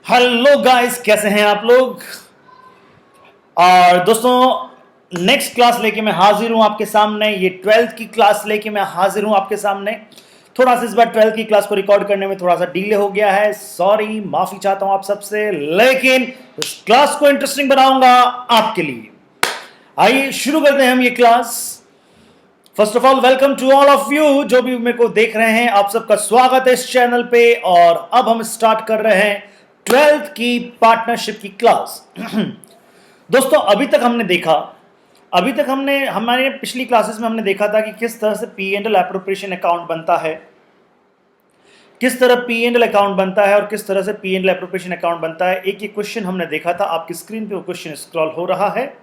Hello guys, कैसे हैं आप लोग। और दोस्तों, नेक्स्ट क्लास लेके मैं हाजिर हूं आपके सामने। ये 12th की क्लास लेके मैं हाजिर हूं आपके सामने। थोड़ा सा इस बार 12th की क्लास को रिकॉर्ड करने में थोड़ा सा डिले हो गया है, सॉरी, माफी चाहता हूं आप सबसे, लेकिन इस क्लास को इंटरेस्टिंग बनाऊंगा आपके लिए। आइए शुरू करते हैं हम ये class. First of all, welcome to all of you जो भी मेरे को देख रहे हैं, आप सबका स्वागत है इस चैनल पे। और अब हम स्टार्ट कर रहे हैं 12th की पार्टनरशिप की क्लास। दोस्तों, अभी तक हमने हमारे पिछली क्लासेस में हमने देखा था कि किस तरह से P and L appropriation account बनता है, किस तरह पी एंड एल अकाउंट बनता है और किस तरह से P and L appropriation account बनता है। एक एक क्वेश्चन हमने देखा था, आपकी स्क्रीन पे वो क्वेश्चन स्क्रॉल हो रहा है।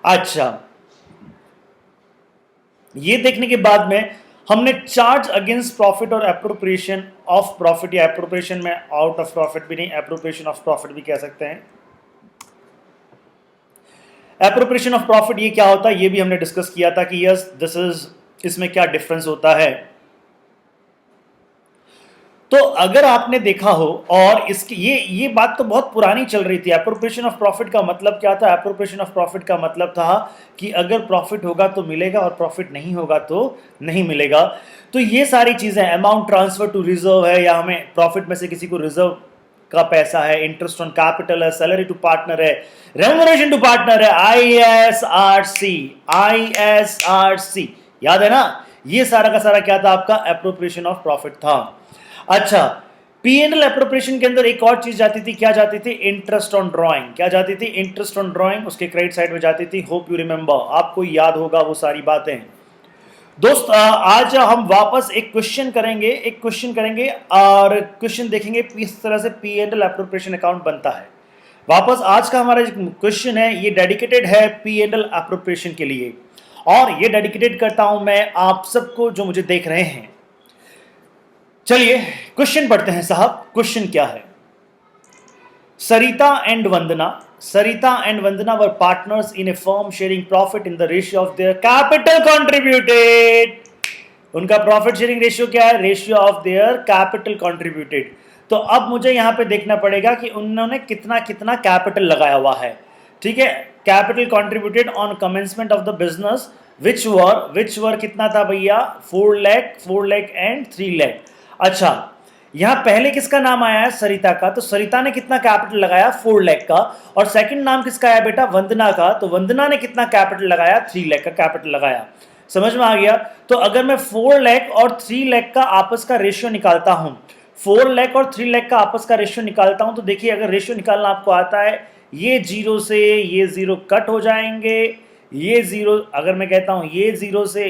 अच्छा, ये देखने के बाद में हमने चार्ज अगेंस्ट प्रॉफिट और एप्रोप्रिएशन ऑफ प्रॉफिट, या एप्रोप्रिएशन में आउट ऑफ प्रॉफिट भी नहीं, एप्रोप्रिएशन ऑफ प्रॉफिट भी कह सकते हैं। एप्रोप्रिएशन ऑफ प्रॉफिट ये क्या होता है, ये भी हमने डिस्कस किया था कि यस दिस इज, इसमें क्या डिफरेंस होता है। तो अगर आपने देखा हो, और इसकी ये बात तो बहुत पुरानी चल रही थी। एप्रोप्रिएशन ऑफ प्रॉफिट का मतलब क्या था? एप्रोप्रिएशन ऑफ प्रॉफिट का मतलब था कि अगर प्रॉफिट होगा तो मिलेगा और प्रॉफिट नहीं होगा तो नहीं मिलेगा। तो ये सारी चीजें, अमाउंट ट्रांसफर टू रिजर्व है, या हमें प्रॉफिट में से किसी को रिजर्व का पैसा है, इंटरेस्ट ऑन कैपिटल है, सैलरी टू पार्टनर है, रेम्यूनरेशन टू पार्टनर है, आईएसआरसी, याद है ना। ये सारा का सारा क्या था? आपका एप्रोप्रिएशन ऑफ प्रॉफिट था। अच्छा, पी एंड एल एप्रोप्रिएशन के अंदर एक और चीज जाती थी, क्या जाती थी? Interest on drawing. क्या जाती थी? इंटरेस्ट ऑन ड्राइंग उसके क्रेडिट साइड में जाती थी। होप यू रिमेंबर, आपको याद होगा वो सारी बातें। दोस्त, आज हम वापस एक क्वेश्चन करेंगे और क्वेश्चन देखेंगे किस तरह से P and L appropriation account बनता है। वापस आज का हमारा क्वेश्चन है, ये डेडिकेटेड है पी एंड एल एप्रोप्रिएशन के लिए, और ये डेडिकेटेड करता हूं मैं आप सबको जो मुझे देख रहे हैं। चलिए क्वेश्चन पढ़ते हैं साहब। क्वेश्चन क्या है? Sarita and Vandana were partners in a firm sharing profit in the ratio of their capital contributed. उनका प्रॉफिट शेयरिंग रेशियो क्या है? Ratio of their capital contributed. तो अब मुझे यहां पे देखना पड़ेगा कि उन्होंने कितना कितना कैपिटल लगाया हुआ है। ठीक है, capital contributed on commencement of the business which were कितना था भैया? 4 लाख एंड 3 लाख। अच्छा, यहां पहले किसका नाम आया है? सरिता का। तो सरिता ने कितना कैपिटल लगाया? 4 लाख का। और सेकंड नाम किसका आया बेटा? वंदना का। तो वंदना ने कितना कैपिटल लगाया? 3 लाख का कैपिटल लगाया। समझ में आ गया? तो अगर मैं 4 लाख और 3 लाख का आपस का रेशियो निकालता हूं, 4 लाख और 3 लाख का आपस का रेशियो निकालता हूं, तो देखिए अगर रेशियो निकालना आपको आता है, ये जीरो से ये जीरो कट हो जाएंगे, ये जीरो, अगर मैं कहता हूं ये जीरो से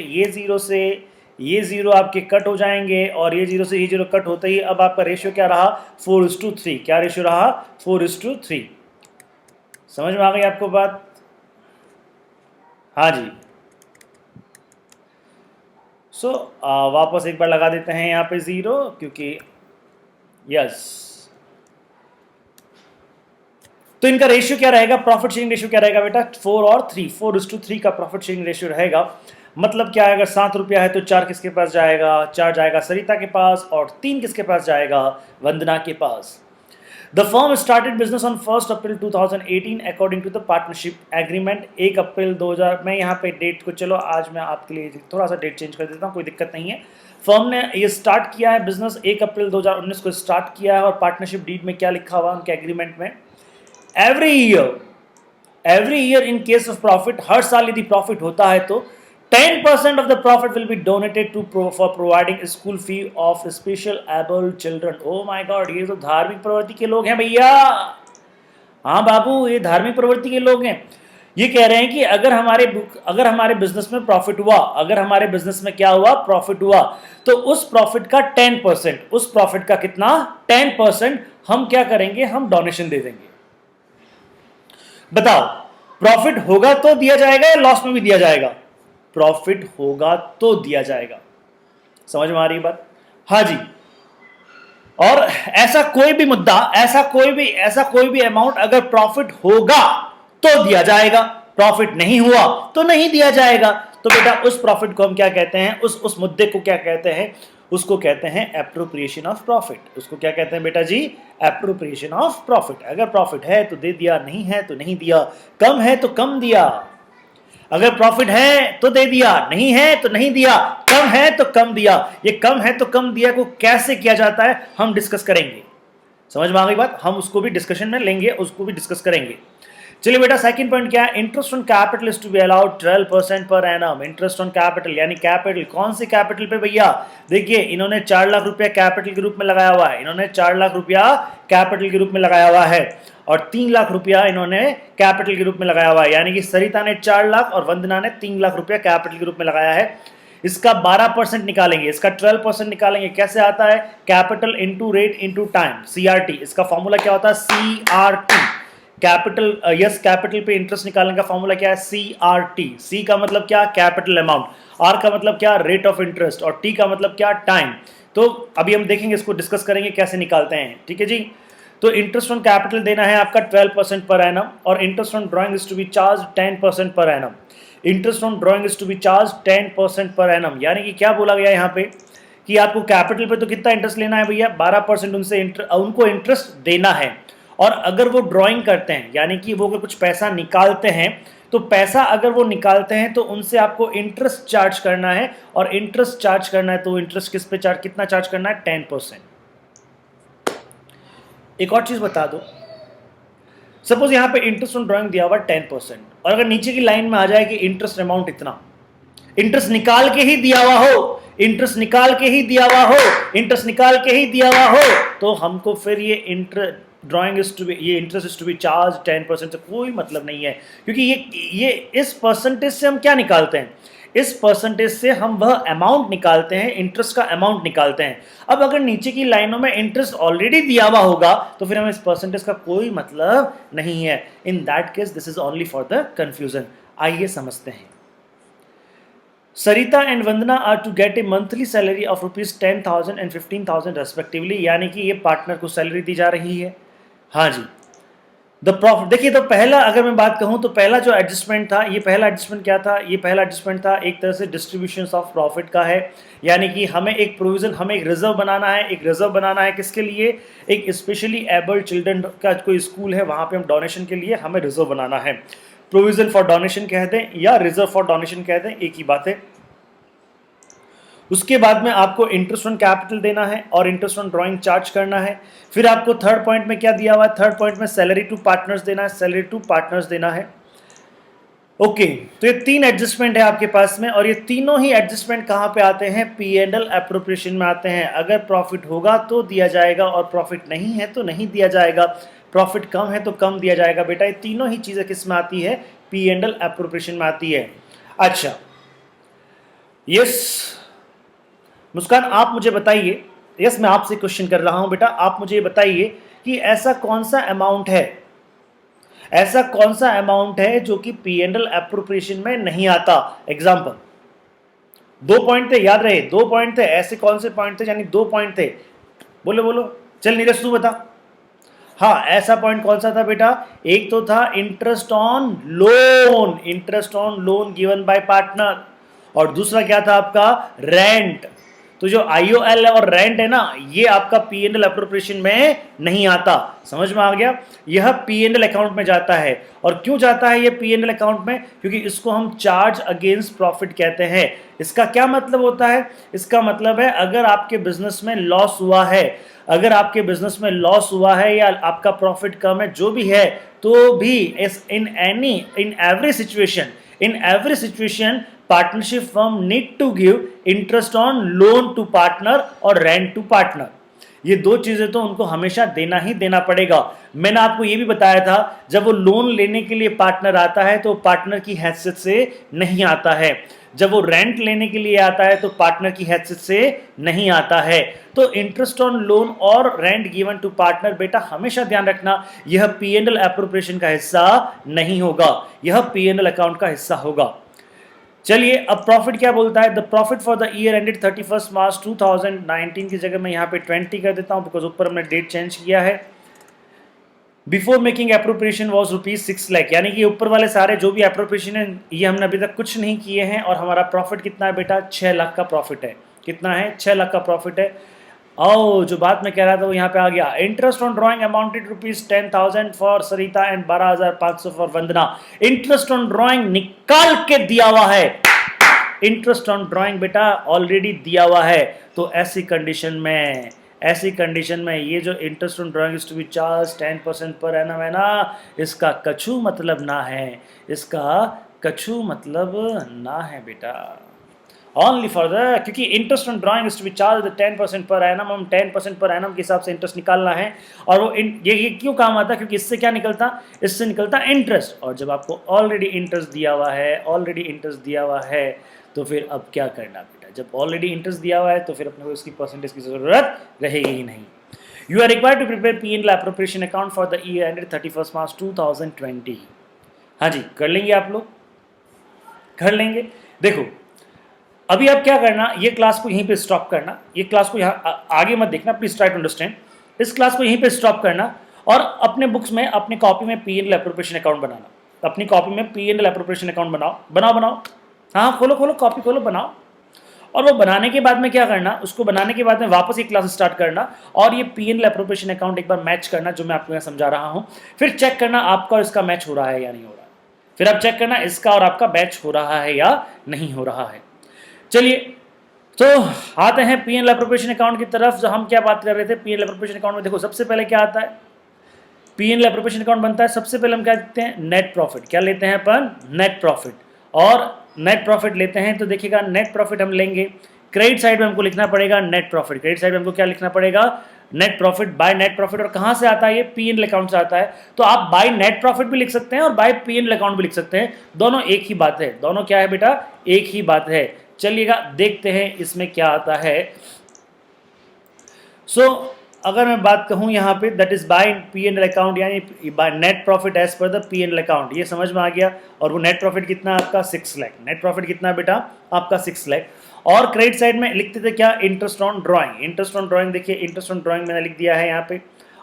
ये जीरो आपके कट हो जाएंगे, और ये जीरो से ये जीरो कट होते ही अब आपका रेशियो क्या रहा? 4:3। क्या रेशियो रहा? 4:3। समझ में आ गई आपको बात? हाँ जी। सो वापस एक बार लगा देते हैं यहाँ पे जीरो, क्योंकि यस। तो इनका रेशियो क्या रहेगा? प्रॉफिट शेयरिंग रेशियो क्या रहेगा बेटा? 4 और 3, 4:3 का प्रॉफिट शेयरिंग रेशियो रहेगा। मतलब क्या है? अगर 7 रुपया है तो 4 किसके पास जाएगा? 4 जाएगा सरिता के पास, और 3 किसके पास जाएगा? वंदना के पास। The firm started business on 1 April 2018 according to the partnership agreement. 1 April 2000, मैं यहाँ पे डेट को, चलो आज मैं आपके लिए थोड़ा सा डेट चेंज कर देता हूँ, कोई दिक्कत नहीं है। फर्म ने ये स्टार्ट किया है बिजनेस 1 अप्रैल 2019 को स्टार्ट किया है, और पार्टनरशिप डीड में क्या लिखा हुआ उनके एग्रीमेंट में? Every year in case of profit, हर साल यदि प्रॉफिट होता है तो 10% of the profit will be donated to for providing school fee of special abled children. Oh my God, ये तो धार्मिक प्रवृत्ति के लोग हैं भैया। हाँ बाबू, ये धार्मिक प्रवृत्ति के लोग हैं। ये कह रहे हैं कि अगर हमारे बिजनेस में प्रॉफिट हुआ, अगर हमारे बिजनेस में क्या हुआ? प्रॉफिट हुआ, तो उस प्रॉफिट का 10%, उस प्रॉफिट का कितना? 10% हम क्या करेंगे? हम डोनेशन दे देंगे। बताओ, प्रॉफिट होगा तो दिया जाएगा या लॉस में भी दिया जाएगा? प्रॉफिट होगा तो दिया जाएगा। समझ में आ रही बात? हाँ जी। और ऐसा कोई भी मुद्दा, ऐसा कोई भी अमाउंट अगर प्रॉफिट होगा तो दिया जाएगा, प्रॉफिट नहीं हुआ तो नहीं दिया जाएगा। तो बेटा उस प्रॉफिट को हम क्या कहते हैं? उस मुद्दे को क्या कहते हैं? उसको कहते हैं एप्रोप्रिएशन ऑफ प्रॉफिट। उसको क्या कहते हैं बेटा जी? Appropriation of profit. अगर प्रॉफिट है तो दे दिया, नहीं है तो नहीं दिया, कम है तो कम दिया। अगर प्रॉफिट है तो दे दिया, नहीं है तो नहीं दिया, कम है तो कम दिया। ये कम है तो कम दिया को कैसे किया जाता है हम डिस्कस करेंगे। समझ में आ गई बात? हम उसको भी डिस्कशन में लेंगे, उसको भी डिस्कस करेंगे। चलिए बेटा, सेकंड पॉइंट क्या है? Interest on capital is to be allowed 12% per annum. Interest on capital यानी कैपिटल, कौन सी कैपिटल पे भैया? देखिए, इन्होंने 4 लाख रुपया कैपिटल के रूप में लगाया हुआ है। इन्होंने 4 लाख रुपया कैपिटल के रूप में लगाया हुआ है और 3 लाख रुपया इन्होंने कैपिटल के रूप में लगाया हुआ है। यानी कि सरिता ने 4 लाख और वंदना ने 3 लाख रुपया कैपिटल के रूप में लगाया है। इसका 12% निकालेंगे, इसका 12% निकालेंगे। कैसे आता है? Capital into rate into time, CRT। इसका फॉर्मूला क्या होता है? CRT। कैपिटल, यस, कैपिटल पे इंटरेस्ट निकालने का फॉर्मूला क्या है? CRT। C का मतलब क्या? Capital amount. R का मतलब क्या? Rate of interest. और T का मतलब क्या? टाइम। तो अभी हम देखेंगे, इसको डिस्कस करेंगे कैसे निकालते हैं। ठीक है जी। तो इंटरेस्ट ऑन कैपिटल देना है आपका 12% पर एनम और interest on drawing is to be charge 10% per annum. Interest on drawing is to be charge 10% per annum. यानी कि क्या बोला गया यहाँ पे कि आपको कैपिटल पे तो कितना इंटरेस्ट लेना है भैया? 12% उनसे उनको इंटरेस्ट देना है। और अगर वो ड्राइंग करते हैं, यानी कि वो अगर कुछ पैसा निकालते हैं, तो पैसा अगर वो निकालते हैं तो उनसे आपको इंटरेस्ट चार्ज करना है। और इंटरेस्ट चार्ज करना है तो इंटरेस्ट किस पे चार्ज, कितना चार्ज करना है? 10%। एक और चीज बता दो, सपोज यहां पे इंटरेस्ट ऑन ड्राइंग दिया हुआ 10% और अगर नीचे की लाइन में आ जाए कि इंटरेस्ट अमाउंट इतना, इंटरेस्ट निकाल के ही दिया हुआ हो, इंटरेस्ट निकाल के ही दिया हुआ हो, इंटरेस्ट निकाल के ही दिया हुआ हो, तो हमको फिर ये ड्राइंग इज टू बी, ये interest is to be charge 10% से कोई मतलब नहीं है। क्योंकि ये इस परसेंटेज से हम क्या निकालते हैं? इस परसेंटेज से हम वह अमाउंट निकालते हैं, इंटरेस्ट का अमाउंट निकालते हैं। अब अगर नीचे की लाइनों में इंटरेस्ट ऑलरेडी दिया हुआ होगा तो फिर हमें इस परसेंटेज का कोई मतलब नहीं है। In that case this is only for the confusion. आइए समझते हैं। Sarita and Vandana are to get a monthly salary of ₹10,000 and 15,000 respectively. यानी कि ये पार्टनर को सैलरी दी जा रही है। हाँ जी। द प्रॉफिट, देखिए, तो पहला अगर मैं बात कहूं तो पहला जो एडजस्टमेंट था, ये पहला एडजस्टमेंट क्या था? ये पहला एडजस्टमेंट था एक तरह से डिस्ट्रीब्यूशन ऑफ प्रॉफिट का है। यानी कि हमें एक प्रोविजन, हमें एक रिजर्व बनाना है। एक रिजर्व बनाना है किसके लिए? एक स्पेशली एबल्ड चिल्ड्रन का कोई स्कूल है, वहां पे हम डोनेशन के लिए हमें रिजर्व बनाना है। प्रोविजन फॉर डोनेशन कह दें या रिजर्व फॉर डोनेशन कह दें, एक ही बात है। उसके बाद में आपको इंटरेस्ट ऑन कैपिटल देना है और इंटरेस्ट ऑन ड्राइंग चार्ज करना है। फिर आपको थर्ड पॉइंट में क्या दिया हुआ है? थर्ड पॉइंट में सैलरी टू पार्टनर्स देना है, सैलरी टू पार्टनर्स देना है। ओके, तो ये 3 एडजस्टमेंट है आपके पास में और ये तीनों ही एडजस्टमेंट कहां पे आते हैं? P&L एप्रोप्रिएशन में आते हैं। अगर प्रॉफिट होगा तो दिया जाएगा और प्रॉफिट नहीं है तो नहीं दिया जाएगा। प्रॉफिट कम है तो कम दिया जाएगा। बेटा, ये तीनों ही चीजें किस में आती है? P&L एप्रोप्रिएशन में आती है। अच्छा, यस मुस्कान, आप मुझे बताइए, यस मैं आपसे क्वेश्चन कर रहा हूं बेटा, आप मुझे बताइए कि ऐसा कौन सा अमाउंट है, ऐसा कौन सा अमाउंट है जो कि P&L एप्रोप्रिएशन में नहीं आता? एग्जांपल, 2 पॉइंट थे, याद रहे, 2 पॉइंट थे। ऐसे कौन से पॉइंट थे? यानी 2 पॉइंट थे। बोलो बोलो, चल नीरज तू बता। हाँ, ऐसा पॉइंट कौन सा था बेटा? एक तो था interest on loan, interest on loan given by partner, और दूसरा क्या था आपका? रेंट। तो जो IOL और रेंट है ना, ये आपका P&L एप्रोप्रिएशन में नहीं आता। समझ में आ गया? यह P&L अकाउंट में जाता है। और क्यों जाता है ये P&L अकाउंट में? क्योंकि इसको हम चार्ज अगेंस्ट प्रॉफिट कहते हैं। इसका क्या मतलब होता है? इसका मतलब है अगर आपके बिजनेस में लॉस हुआ है, अगर आपके बिजनेस में लॉस हुआ है या आपका प्रॉफिट कम है, जो भी है, तो भी in every situation partnership firm need to give interest on loan to partner और रेंट टू पार्टनर। ये 2 चीजें तो उनको हमेशा देना ही देना पड़ेगा। मैंने आपको ये भी बताया था, जब वो लोन लेने के लिए पार्टनर आता है तो पार्टनर की हैसियत से नहीं आता है। जब वो रेंट लेने के लिए आता है तो पार्टनर की हैसियत से नहीं आता है। तो इंटरेस्ट ऑन लोन और रेंट गिवन टू पार्टनर, बेटा हमेशा ध्यान रखना, यह P&L एप्रोप्रिएशन का हिस्सा नहीं होगा, यह P&L अकाउंट का हिस्सा होगा। चलिए, अब प्रॉफिट क्या बोलता है? The profit for the year ended 31 मार्च 2019 की जगह मैं यहाँ पे 20 कर देता हूँ, बिकॉज ऊपर हमने डेट चेंज किया है। Before making appropriation was ₹6 lakh, यानी कि ऊपर वाले सारे जो भी एप्रोप्रिएशन है ये हमने अभी तक कुछ नहीं किए हैं और हमारा प्रॉफिट कितना है बेटा? 6 लाख का प्रॉफिट है। कितना है? 6 लाख का प्रॉफिट है। ओ जो बात मैं कह रहा था वो यहाँ पे आ गया। Interest on drawing amounted ₹10,000 for Sarita and 12,500 for Vandana. Interest on drawing निकाल के दिया हुआ है, इंटरेस्ट ऑन ड्रॉइंग बेटा ऑलरेडी दिया हुआ है। तो ऐसी कंडीशन में ये जो interest on drawing is to be charge 10% per annum है ना, इसका कछु मतलब ना है, इसका कछु मतलब ना है बेटा। ओनली फॉर द, क्योंकि interest on drawing is to be charge 10% per annum, हम 10% पर एनम के हिसाब से इंटरेस्ट निकालना है। और वो ये क्यों काम आता है? क्योंकि इससे क्या निकलता? इससे निकलता इंटरेस्ट। और जब आपको ऑलरेडी इंटरेस्ट दिया हुआ है, तो फिर अब क्या करना बेटा? जब ऑलरेडी इंटरेस्ट दिया हुआ है तो फिर अपने को इसकी परसेंटेज की जरूरत रहेगी ही नहीं। You are required to prepare P&L appropriation account for the year ended 31 March 2020। हाँ जी, कर लेंगे आप लोग, कर लेंगे। देखो अभी आप क्या करना, ये क्लास को यहीं पे स्टॉप करना, ये क्लास को यहाँ आगे मत देखना, प्लीज ट्राई टू अंडरस्टैंड। इस क्लास को यहीं पे स्टॉप करना और अपने बुक्स में, अपनी कॉपी में P&L एप्रोप्रिएशन अकाउंट बनाना। अपनी कॉपी में P&L एप्रोप्रिएशन अकाउंट बनाओ। हाँ खोलो कॉपी खोलो, बनाओ। और वो बनाने के बाद में क्या करना, उसको बनाने के बाद में वापस एक क्लास स्टार्ट करना और ये P&L एप्रोप्रिएशन अकाउंट एक बार मैच करना, जो मैं आपको यहाँ समझा रहा हूँ। फिर चेक करना आपका और इसका मैच हो रहा है या नहीं हो रहा है। फिर आप चेक करना इसका और आपका मैच हो रहा है या नहीं हो रहा है। चलिए तो आते हैं P&L एप्रोप्रिएशन अकाउंट की तरफ। जो हम क्या बात कर रहे थे P&L एप्रोप्रिएशन अकाउंट में, देखो सबसे पहले क्या आता है, P&L एप्रोप्रिएशन अकाउंट बनता है, सबसे पहले हम क्या लेते हैं? Net profit. क्या लेते हैं अपन? Net profit. और नेट प्रॉफिट लेते हैं तो देखिएगा, नेट प्रॉफिट हम लेंगे, क्रेडिट साइड में हमको लिखना पड़ेगा नेट प्रॉफिट। क्रेडिट साइड में हमको क्या लिखना पड़ेगा? Net profit by net profit. और कहां से आता है ये? P&L अकाउंट से आता है। तो आप बाय नेट प्रॉफिट भी लिख सकते हैं और बाय P&L अकाउंट भी लिख सकते हैं, दोनों एक ही बात है। दोनों क्या है बेटा? एक ही बात है। चलिएगा देखते हैं इसमें क्या आता है। अगर मैं बात कहूं यहाँ पे, that is by P&L account, यानी by net profit as per the P&L account, ये समझ में आ गया। और वो नेट प्रॉफिट कितना आपका? 6 लाख। नेट प्रॉफिट कितना बेटा? आपका 6 लाख। और क्रेडिट साइड में लिखते थे क्या? Interest on drawing. Interest on drawing देखिए, इंटरेस्ट ऑन ड्राइंग मैंने लिख दिया है यहाँ पे।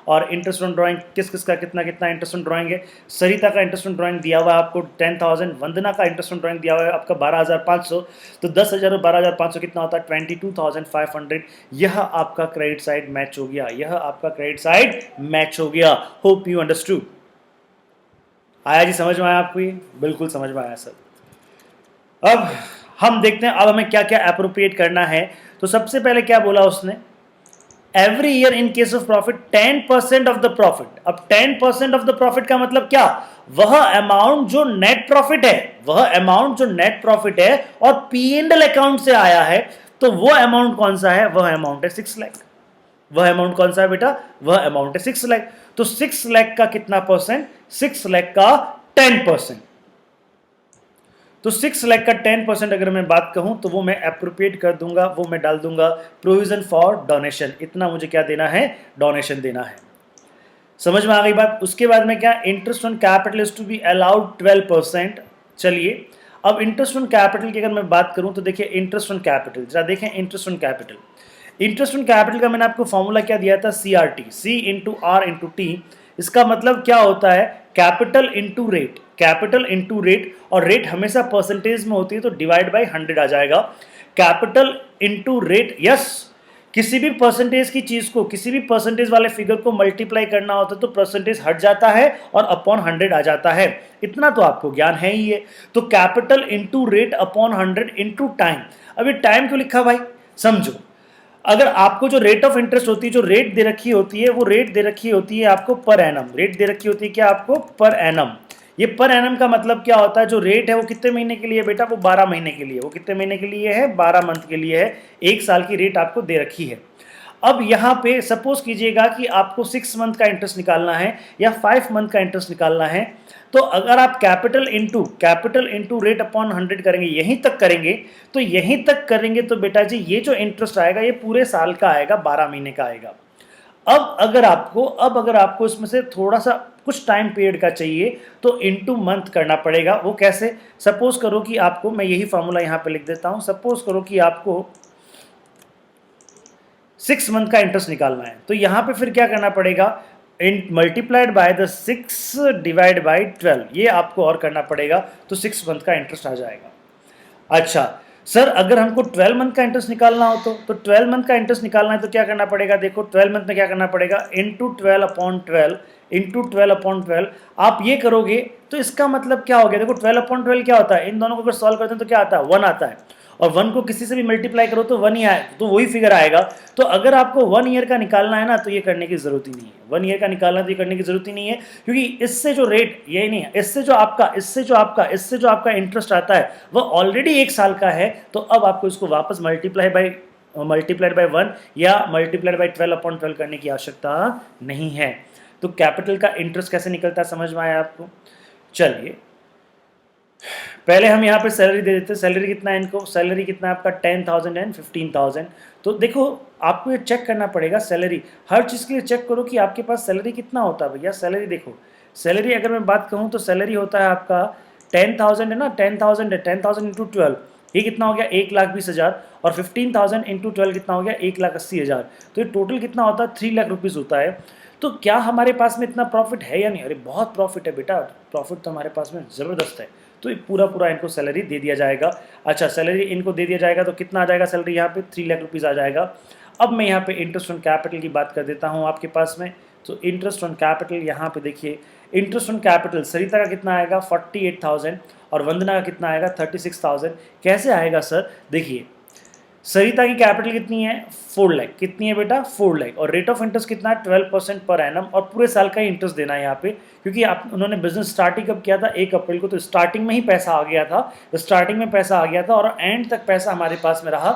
और इंटरेस्ट ऑन ड्राइंग किस किस का कितना कितना इंटरेस्ट ऑन ड्राइंग है? सरिता का इंटरेस्ट ऑन ड्राइंग दिया हुआ है आपको 10,000, वंदना का इंटरेस्ट ऑन ड्राइंग दिया हुआ है आपका 12,500। तो 10,000 और 12,500 कितना होता है? 22,500। यह आपका क्रेडिट साइड मैच हो गया, यह आपका क्रेडिट साइड मैच हो गया। Hope you understood. आया जी, समझ में आया आपको? ये बिल्कुल समझ में आया सर। अब हम देखते हैं अब हमें क्या क्या एप्रोप्रिएट करना है। तो सबसे पहले क्या बोला उसने? Every year in case of profit 10% of the profit. अब 10% ऑफ द प्रॉफिट का मतलब क्या? वह अमाउंट जो नेट प्रॉफिट है, वह अमाउंट जो नेट प्रॉफिट है और P&L अकाउंट से आया है, तो वो अमाउंट कौन सा है? वह अमाउंट है 6 लाख। वह अमाउंट कौन सा है बेटा? वह अमाउंट है 6 लाख। तो 6 लाख का कितना परसेंट? 6 लाख का 10%। तो 6 लाख का 10% अगर मैं बात कहूं तो वो मैं एप्रोप्रिएट कर दूंगा, वो मैं डाल दूंगा प्रोविजन फॉर डोनेशन। इतना मुझे क्या देना है? डोनेशन देना है। समझ में आ गई बात? उसके बाद में क्या? Interest on capital is to be allowed 12%। चलिए अब इंटरेस्ट ऑन कैपिटल की अगर मैं बात करूं तो देखिए, इंटरेस्ट ऑन कैपिटल जरा देखें। Interest on capital, interest on capital का मैंने आपको फॉर्मूला क्या दिया था? CRT, C into R into T। इसका मतलब क्या होता है? Capital into rate, capital into rate. और रेट हमेशा परसेंटेज में होती है तो डिवाइड बाय 100 आ जाएगा। Capital into rate, yes. किसी भी परसेंटेज की चीज को, किसी भी परसेंटेज वाले फिगर को मल्टीप्लाई करना होता है तो परसेंटेज हट जाता है और अपॉन 100 आ जाता है। इतना तो आपको ज्ञान है ही है। तो capital into rate upon 100 into time. अब ये टाइम क्यों लिखा भाई? समझो, अगर आपको जो रेट ऑफ इंटरेस्ट होती है, जो रेट दे रखी होती है, वो रेट दे रखी होती है आपको पर एनम। रेट दे रखी होती है क्या आपको? Per annum. ये पर एनम का मतलब क्या होता है? जो रेट है वो कितने महीने के लिए बेटा? वो 12 महीने के लिए। वो कितने महीने के लिए है? 12 मंथ के लिए है। 1 साल की रेट आपको दे रखी है। अब यहाँ पे सपोज कीजिएगा कि आपको 6 मंथ का इंटरेस्ट निकालना है या 5 मंथ का इंटरेस्ट निकालना है। तो अगर आप कैपिटल इंटू रेट अपॉन 100 करेंगे, यहीं तक करेंगे, तो यहीं तक करेंगे तो बेटा जी ये जो इंटरेस्ट आएगा ये पूरे साल का आएगा, 12 महीने का आएगा। अब अगर आपको इसमें से थोड़ा सा कुछ टाइम पीरियड का चाहिए तो इनटू मंथ करना पड़ेगा। वो कैसे? सपोज करो कि आपको, मैं यही फॉर्मूला यहाँ पे लिख देता हूँ, सपोज करो कि आपको 6 मंथ का इंटरेस्ट निकालना है, तो यहाँ पे फिर क्या करना पड़ेगा? Multiplied by the 6 divide by 12, ये आपको और करना पड़ेगा, तो 6 मंथ का इंटरेस्ट आ जाएगा। अच्छा, सर अगर हमको 12 मंथ का इंटरेस्ट निकालना हो तो 12 मंथ का इंटरेस्ट निकालना है तो क्या करना पड़ेगा, देखो 12 मंथ में क्या करना पड़ेगा, इंटू 12/12 इंटू 12/12 आप ये करोगे तो इसका मतलब क्या हो गया, देखो 12/12 क्या होता है, इन दोनों को अगर सॉल्व करते हैं तो क्या आता है, 1 आता है, और 1 को किसी से भी मल्टीप्लाई करो तो 1 ही आए, तो वही फिगर आएगा। तो अगर आपको 1 ईयर का निकालना है ना तो ये करने की जरूरत ही नहीं है, 1 ईयर का निकालना तो ये करने की जरूरत ही नहीं है, क्योंकि इससे जो रेट यही नहीं है, इससे जो आपका इंटरेस्ट आता है वो ऑलरेडी 1 साल का है, तो अब आपको इसको वापस मल्टीप्लाइड बाय 1 या मल्टीप्लाइड बाय 12/12 करने की आवश्यकता नहीं है। तो कैपिटल का इंटरेस्ट कैसे निकलता है समझ में आया आपको। चलिए पहले हम यहाँ पे सैलरी दे देते हैं, सैलरी कितना है इनको, सैलरी कितना है आपका 10,000 एंड 15,000। तो देखो आपको ये चेक करना पड़ेगा, सैलरी हर चीज़ के लिए चेक करो कि आपके पास सैलरी कितना होता है भैया। सैलरी देखो, सैलरी अगर मैं बात कहूँ तो सैलरी होता है आपका 10,000 है ना, 10,000 है, 10,000 इंटू 12 ये कितना हो गया 1,20,000, और 15,000 इंटू 12 कितना हो गया 1,80,000। तो ये टोटल कितना होता है 3 लाख रुपीज़ होता है। तो क्या हमारे पास में इतना प्रॉफिट है या नहीं, अरे बहुत प्रॉफिट है बेटा, प्रॉफिट तो हमारे पास में ज़बरदस्त है। तो ये पूरा इनको सैलरी दे दिया जाएगा। अच्छा सैलरी इनको दे दिया जाएगा तो कितना आ जाएगा सैलरी यहाँ पे 3 लाख रुपीज़ आ जाएगा। अब मैं यहाँ पे इंटरेस्ट ऑन कैपिटल की बात कर देता हूँ आपके पास में। तो इंटरेस्ट ऑन कैपिटल यहाँ पे देखिए, इंटरेस्ट ऑन कैपिटल सरिता का कितना आएगा 48,000 और वंदना का कितना आएगा 36,000। कैसे आएगा सर, देखिए सरिता की कैपिटल कितनी है 4 लाख, कितनी है बेटा 4 लाख, और रेट ऑफ इंटरेस्ट कितना है 12% पर एनम, और पूरे साल का ही इंटरेस्ट देना है यहाँ पे, क्योंकि आप उन्होंने बिजनेस स्टार्टिंग कब किया था 1 अप्रैल को, तो स्टार्टिंग में ही पैसा आ गया था, स्टार्टिंग में पैसा आ गया था और एंड तक पैसा हमारे पास में रहा,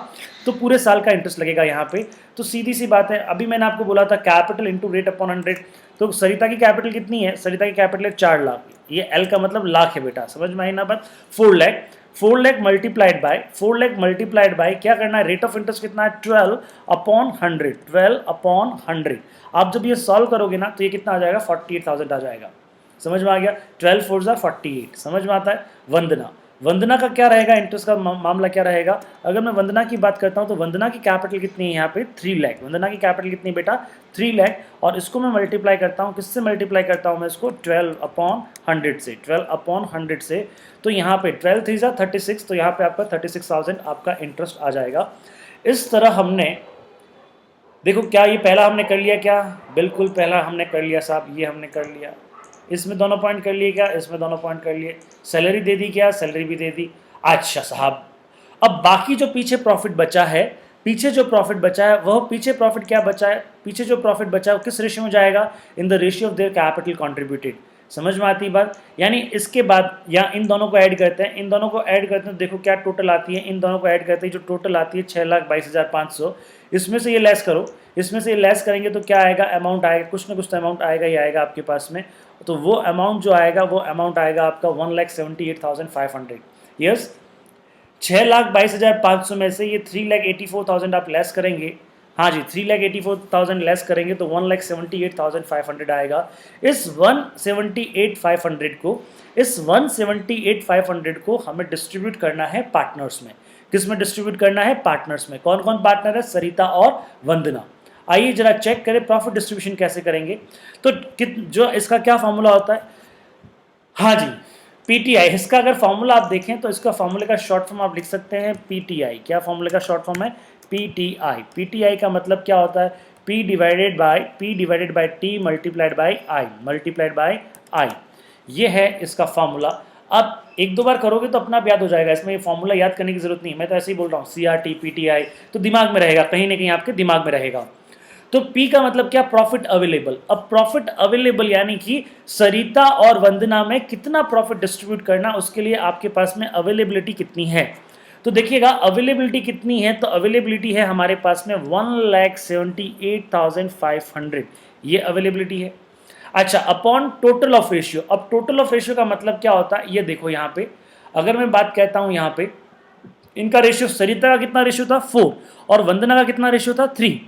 तो पूरे साल का इंटरेस्ट लगेगा यहाँ पे। तो सीधी सी बात है, अभी मैंने आपको बोला था कैपिटल इंटू रेट अपॉन 100, तो सरिता की कैपिटल कितनी है, सरिता की कैपिटल है 4 लाख, ये एल का मतलब लाख है बेटा, समझ में आई ना बात। 4 लाख, 4 लाख मल्टीप्लाइड बाय क्या करना है, रेट ऑफ इंटरेस्ट कितना है 12/100, 12/100। आप जब ये सॉल्व करोगे ना तो ये कितना आ जाएगा 48,000 आ जाएगा, समझ में आ गया, 12 4 48, समझ में आता है। वंदना का क्या रहेगा, इंटरेस्ट का मामला क्या रहेगा, अगर मैं वंदना की बात करता हूँ तो वंदना की कैपिटल कितनी है यहाँ पे 3 लाख, वंदना की कैपिटल कितनी बेटा 3 लाख, और इसको मैं मल्टीप्लाई करता हूँ, किससे मल्टीप्लाई करता हूँ मैं इसको 12/100 से, 12/100 से, तो यहाँ पे 12 3 36, तो यहाँ पे आपका 36,000 आपका इंटरेस्ट आ जाएगा। इस तरह हमने देखो, क्या ये पहला हमने कर लिया, क्या बिल्कुल पहला हमने कर लिया साहब, ये हमने कर लिया, इसमें दोनों पॉइंट कर लिए क्या, इसमें दोनों पॉइंट कर लिए, सैलरी दे दी क्या, सैलरी भी दे दी। अच्छा साहब, अब बाकी जो पीछे प्रॉफिट बचा है, पीछे जो प्रॉफिट बचा है वह पीछे प्रॉफिट क्या बचा है, पीछे जो प्रॉफिट बचा है वो किस रेशियो में जाएगा, in the ratio of their capital contributed. समझ में आती बात, यानी इसके बाद या इन दोनों को ऐड करते हैं, इन दोनों को ऐड करते हैं, देखो क्या टोटल आती है, इन दोनों को ऐड करते हैं जो टोटल आती है 6,22,500, इसमें से ये लेस करो, इसमें से ये लेस करेंगे तो क्या आएगा, अमाउंट आएगा, कुछ ना कुछ तो अमाउंट आएगा ही आएगा आपके पास में, तो वो अमाउंट जो आएगा वो अमाउंट आएगा आपका 1,78,500। यस, 6,22,500 में से ये 3,84,000 आप लेस करेंगे, हाँ जी 3,84,000 लेस करेंगे तो 1,78,500 आएगा। इस 178,500 को हमें डिस्ट्रीब्यूट करना है पार्टनर्स में। किस में डिस्ट्रीब्यूट करना है, पार्टनर्स में। कौन कौन पार्टनर है, सरिता और वंदना। आइए जरा चेक करें प्रॉफिट डिस्ट्रीब्यूशन कैसे करेंगे। तो जो इसका क्या फॉर्मूला होता है, हाँ जी पीटीआई, इसका अगर फॉर्मूला आप देखें तो इसका फॉर्मूले का शॉर्ट फॉर्म आप लिख सकते हैं पीटीआई। क्या फॉर्मूले का शॉर्ट फॉर्म है, पीटीआई। पीटीआई का मतलब क्या होता है, P divided by T multiplied by I, ये है इसका फॉर्मूला। आप एक दो बार करोगे तो अपना आप याद हो जाएगा, इसमें ये फॉर्मूला याद करने की जरूरत नहीं है, मैं तो ऐसे ही बोल रहा हूँ CRT PTI, तो दिमाग में रहेगा, कहीं ना कहीं आपके दिमाग में रहेगा। तो P का मतलब क्या, प्रॉफिट अवेलेबल। अब प्रॉफिट अवेलेबल यानी कि सरिता और वंदना में कितना प्रॉफिट डिस्ट्रीब्यूट करना, उसके लिए आपके पास में अवेलेबिलिटी कितनी है। तो देखिएगा अवेलेबिलिटी कितनी है, तो अवेलेबिलिटी है हमारे पास में 1,78,500, ये अवेलेबिलिटी है। अच्छा, अपॉन टोटल ऑफ रेशियो। अब टोटल ऑफ रेशियो का मतलब क्या होता है, ये देखो यहाँ पे अगर मैं बात कहता हूँ, यहाँ पे इनका रेशियो, सरिता का कितना रेशियो था 4 और वंदना का कितना रेशियो था 3,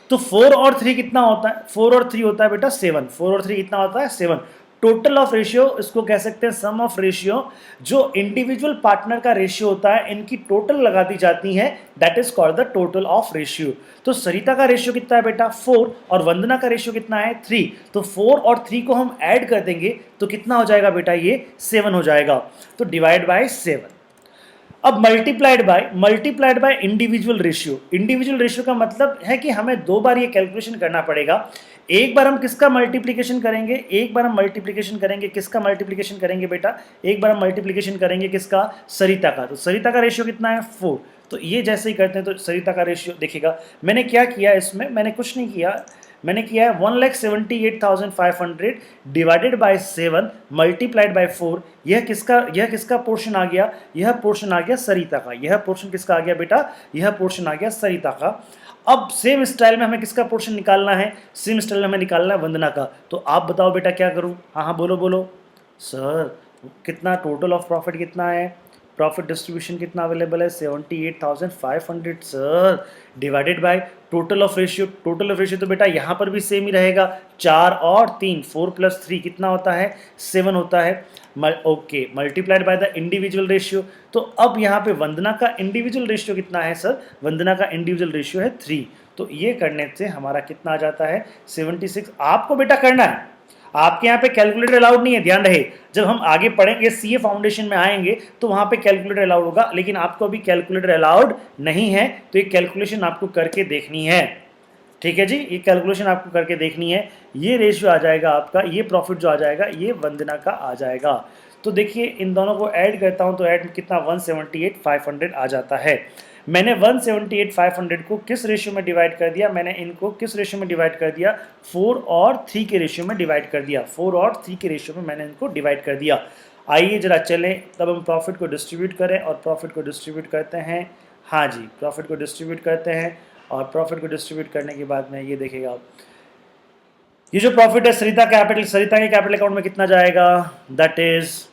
तो 4 और 3 कितना होता है, 4 और 3 होता है बेटा 7, 4 और 3 कितना होता है 7। टोटल ऑफ रेशियो इसको कह सकते हैं सम ऑफ रेशियो, जो इंडिविजुअल पार्टनर का रेशियो होता है इनकी टोटल लगा दी जाती है, that is called the total of ratio. तो सरिता का रेशियो कितना है बेटा 4 और वंदना का रेशियो कितना है 3, तो 4 और 3 को हम ऐड कर देंगे तो कितना हो जाएगा बेटा, ये 7 हो जाएगा, तो डिवाइड बाय 7। अब multiplied by individual ratio. Individual ratio का मतलब है कि हमें दो बार ये कैलकुलेशन करना पड़ेगा। एक बार हम किसका मल्टीप्लिकेशन करेंगे, किसका मल्टीप्लिकेशन करेंगे बेटा, एक बार हम मल्टीप्लिकेशन करेंगे किसका, सरिता का। तो सरिता का रेशियो कितना है 4। तो ये जैसे ही करते हैं तो सरिता का रेशियो देखिएगा। मैंने क्या किया इसमें, मैंने कुछ नहीं किया, मैंने किया है 1,78,500 डिवाइडेड बाय 7 मल्टीप्लाइड बाय 4। यह किसका पोर्शन आ गया, यह पोर्शन आ गया सरिता का। यह पोर्शन किसका आ गया बेटा, यह पोर्शन आ गया सरिता का। अब सेम स्टाइल में हमें किसका पोर्शन निकालना है, सेम स्टाइल में हमें निकालना है वंदना का। तो आप बताओ बेटा क्या करूं, हाँ हाँ बोलो बोलो सर। कितना टोटल ऑफ प्रॉफिट कितना है, प्रॉफिट डिस्ट्रीब्यूशन कितना अवेलेबल है 78,500 sir, divided by total of ratio. Total of ratio तो बेटा यहाँ पर भी सेम ही रहेगा, 4 और 3, 4 + 3 कितना होता है 7 होता है। Okay, multiplied by the individual ratio. तो अब यहाँ पे वंदना का इंडिविजुअल रेशियो कितना है सर, वंदना का इंडिविजुअल रेशियो है 3। तो ये करने से हमारा कितना आ जाता है 76। आपको बेटा करना है, आपके यहाँ पे कैलकुलेटर अलाउड नहीं है, ध्यान रहे। जब हम आगे पढ़ेंगे सीए फाउंडेशन में आएंगे तो वहाँ पे कैलकुलेटर अलाउड होगा, लेकिन आपको अभी कैलकुलेटर अलाउड नहीं है। तो ये कैलकुलेशन आपको करके देखनी है, ठीक है जी, ये कैलकुलेशन आपको करके देखनी है। ये रेशियो आ जाएगा आपका, ये प्रॉफिट जो आ जाएगा ये वंदना का आ जाएगा। तो देखिए इन दोनों को ऐड करता हूँ तो ऐड कितना 178,500 आ जाता है। मैंने 178,500 को किस रेशियो में डिवाइड कर दिया, मैंने इनको किस रेशियो में डिवाइड कर दिया, 4 और 3 के रेशियो में डिवाइड कर दिया। 4 और 3 के रेशियो में मैंने इनको डिवाइड कर दिया। आइए जरा चलें तब हम प्रॉफिट को डिस्ट्रीब्यूट करें, और प्रॉफिट को डिस्ट्रीब्यूट करते हैं। हाँ जी, प्रॉफिट को डिस्ट्रीब्यूट करते हैं, और प्रॉफिट को डिस्ट्रीब्यूट करने के बाद में ये देखिएगा आप, ये जो प्रॉफिट है सरिता के कैपिटल अकाउंट में कितना जाएगा, दैट इज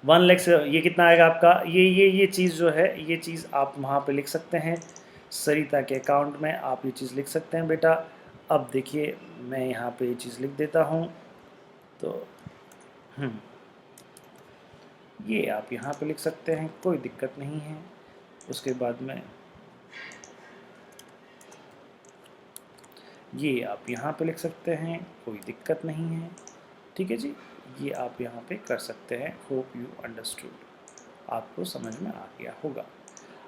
1 लाख से, ये कितना आएगा आपका, ये चीज़ जो है, ये चीज़ आप वहाँ पे लिख सकते हैं सरिता के अकाउंट में, आप ये चीज़ लिख सकते हैं बेटा। अब देखिए मैं यहाँ पे ये चीज़ लिख देता हूँ, तो ये आप यहाँ पे लिख सकते हैं, कोई दिक्कत नहीं है। उसके बाद में ये आप यहाँ पे लिख सकते हैं, कोई दिक्कत नहीं है, ठीक है जी। ये आप यहाँ पे कर सकते हैं। होप यू अंडरस्टूड, आपको समझ में आ गया होगा।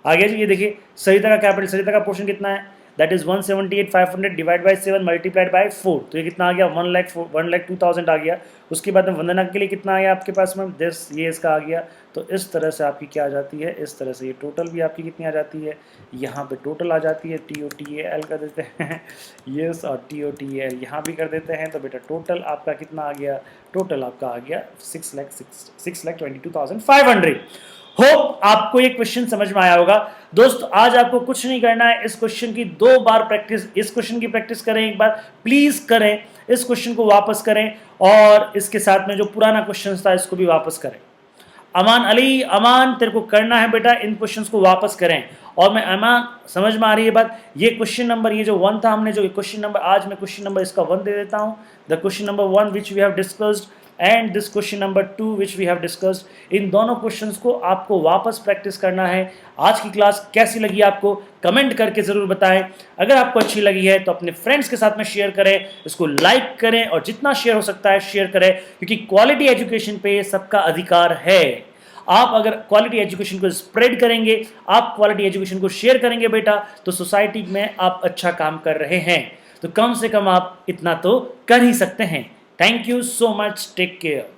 आगे जी ये देखिए सरिता का कैपिटल, सरिता का पोर्शन कितना है, that is 178,500 divide by 7 multiplied by 4। तो ये कितना आ गया 1,02,000 आ गया। उसके बाद में वंदना के लिए कितना आया आपके पास में, ये इसका आ गया। तो इस तरह से आपकी क्या आ जाती है, इस तरह से ये टोटल भी आपकी कितनी आ जाती है, यहाँ पे टोटल आ जाती है, TOTAL कर देते हैं यस, और TOTAL यहाँ भी कर देते हैं। तो बेटा टोटल आपका कितना आ गया, टोटल आपका आ गया 6,22,500। होप आपको ये क्वेश्चन समझ में आया होगा। दोस्त आज आपको कुछ नहीं करना है, इस क्वेश्चन की 2 बार प्रैक्टिस, इस क्वेश्चन की प्रैक्टिस करें एक बार, प्लीज करें, इस क्वेश्चन को वापस करें, और इसके साथ में जो पुराना क्वेश्चन था इसको भी वापस करें। अमान तेरे को करना है बेटा, इन क्वेश्चंस को वापस करें। और मैं अमान, समझ में आ रही है बात, ये क्वेश्चन नंबर, ये जो 1 था, हमने जो क्वेश्चन नंबर, आज मैं क्वेश्चन नंबर इसका 1 दे देता हूं, the question number 1 which we have discussed, and this question number 2 which we have discussed. इन दोनों क्वेश्चंस को आपको वापस प्रैक्टिस करना है। आज की क्लास कैसी लगी आपको कमेंट करके ज़रूर बताएं। अगर आपको अच्छी लगी है तो अपने फ्रेंड्स के साथ में शेयर करें, इसको लाइक करें, और जितना शेयर हो सकता है शेयर करें, क्योंकि क्वालिटी एजुकेशन पे सबका अधिकार है। आप अगर क्वालिटी एजुकेशन को स्प्रेड करेंगे, आप क्वालिटी एजुकेशन को शेयर करेंगे बेटा, तो सोसाइटी में आप अच्छा काम कर रहे हैं। तो कम से कम आप इतना तो कर ही सकते हैं। Thank you so much, take care.